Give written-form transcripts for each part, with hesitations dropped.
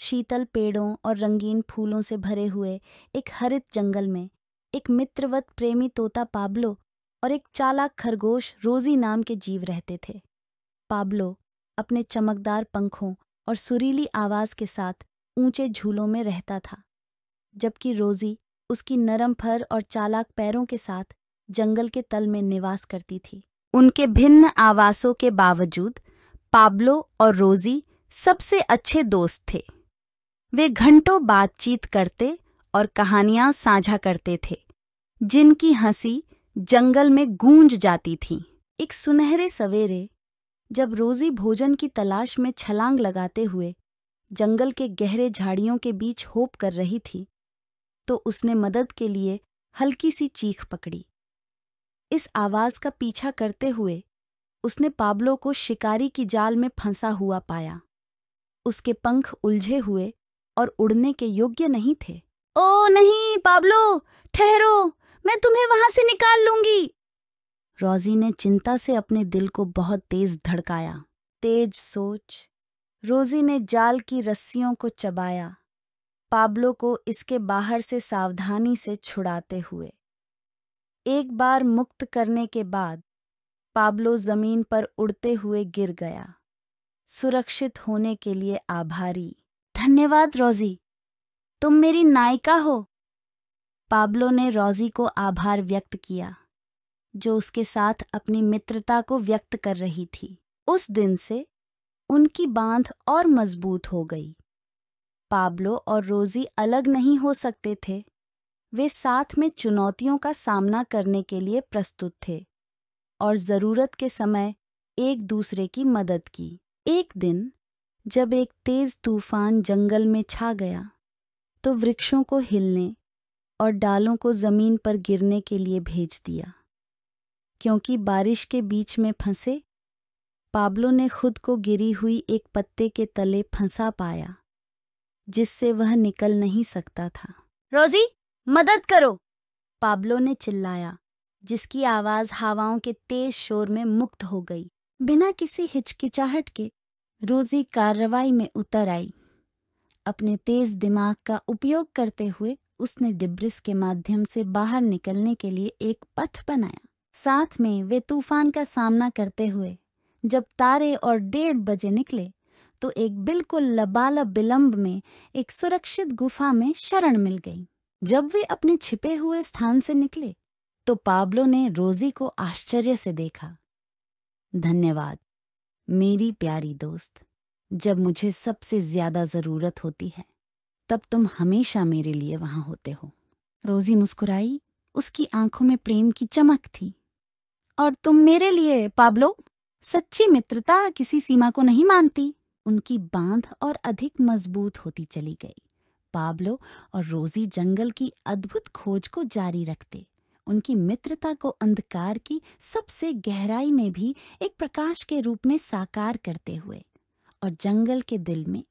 शीतल पेड़ों और रंगीन फूलों से भरे हुए एक हरित जंगल में एक मित्रवत प्रेमी तोता पाब्लो और एक चालाक खरगोश रोजी नाम के जीव रहते थे। पाब्लो अपने चमकदार पंखों और सुरीली आवाज के साथ ऊंचे झूलों में रहता था, जबकि रोजी उसकी नरम फर और चालाक पैरों के साथ जंगल के तल में निवास करती थी। उनके भिन्न आवासों के बावजूद पाब्लो और रोजी सबसे अच्छे दोस्त थे। वे घंटों बातचीत करते और कहानियां साझा करते थे, जिनकी हंसी जंगल में गूंज जाती थी। एक सुनहरे सवेरे जब रोजी भोजन की तलाश में छलांग लगाते हुए जंगल के गहरे झाड़ियों के बीच होप कर रही थी, तो उसने मदद के लिए हल्की सी चीख पकड़ी। इस आवाज का पीछा करते हुए उसने पाब्लो को शिकारी की जाल में फंसा हुआ पाया। उसके पंख उलझे हुए और उड़ने के योग्य नहीं थे। "ओ नहीं पाब्लो, ठहरो, मैं तुम्हें वहां से निकाल लूंगी।" रोजी ने चिंता से अपने दिल को बहुत तेज धड़काया। तेज सोच। रोजी ने जाल की रस्सियों को चबाया, पाब्लो को इसके बाहर से सावधानी से छुड़ाते हुए। एक बार मुक्त करने के बाद पाब्लो जमीन पर उड़ते हुए गिर गया। सुरक्षित होने के लिए आभारी। "धन्यवाद रोजी, तुम मेरी नायिका हो।" पाब्लो ने रोजी को आभार व्यक्त किया, जो उसके साथ अपनी मित्रता को व्यक्त कर रही थी। उस दिन से उनकी बांध और मजबूत हो गई। पाब्लो और रोजी अलग नहीं हो सकते थे। वे साथ में चुनौतियों का सामना करने के लिए प्रस्तुत थे और जरूरत के समय एक दूसरे की मदद की। एक दिन जब एक तेज तूफान जंगल में छा गया, तो वृक्षों को हिलने और डालों को जमीन पर गिरने के लिए भेज दिया, क्योंकि बारिश के बीच में फंसे पाब्लो ने खुद को गिरी हुई एक पत्ते के तले फंसा पाया, जिससे वह निकल नहीं सकता था। "रोजी, मदद करो!" पाब्लो ने चिल्लाया, जिसकी आवाज हवाओं के तेज शोर में मुक्त हो गई। बिना किसी हिचकिचाहट के रोजी कार्रवाई में उतर आई। अपने तेज दिमाग का उपयोग करते हुए उसने डिब्रिस के माध्यम से बाहर निकलने के लिए एक पथ बनाया। साथ में वे तूफान का सामना करते हुए जब तारे और 1:30 बजे निकले, तो एक बिल्कुल लबालब विलंब में एक सुरक्षित गुफा में शरण मिल गई। जब वे अपने छिपे हुए स्थान से निकले, तो पाब्लो ने रोजी को आश्चर्य से देखा। "धन्यवाद मेरी प्यारी दोस्त, जब मुझे सबसे ज्यादा जरूरत होती है, तब तुम हमेशा मेरे लिए वहां होते हो।" रोजी मुस्कुराई। उसकी आंखों में प्रेम की चमक थी। "और तुम मेरे लिए पाब्लो? सच्ची मित्रता किसी सीमा को नहीं मानती।" उनकी बांध और अधिक मजबूत होती चली गई। पाब्लो और रोजी जंगल की अद्भुत खोज को जारी रखते, उनकी मित्रता को अंधकार की सबसे गहराई में भी एक प्रकाश के रूप में साकार करते हुए, और जंगल के दिल में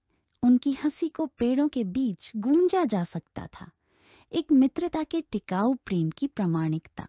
उनकी हंसी को पेड़ों के बीच गूंजा जा सकता था। एक मित्रता के टिकाऊ प्रेम की प्रामाणिकता।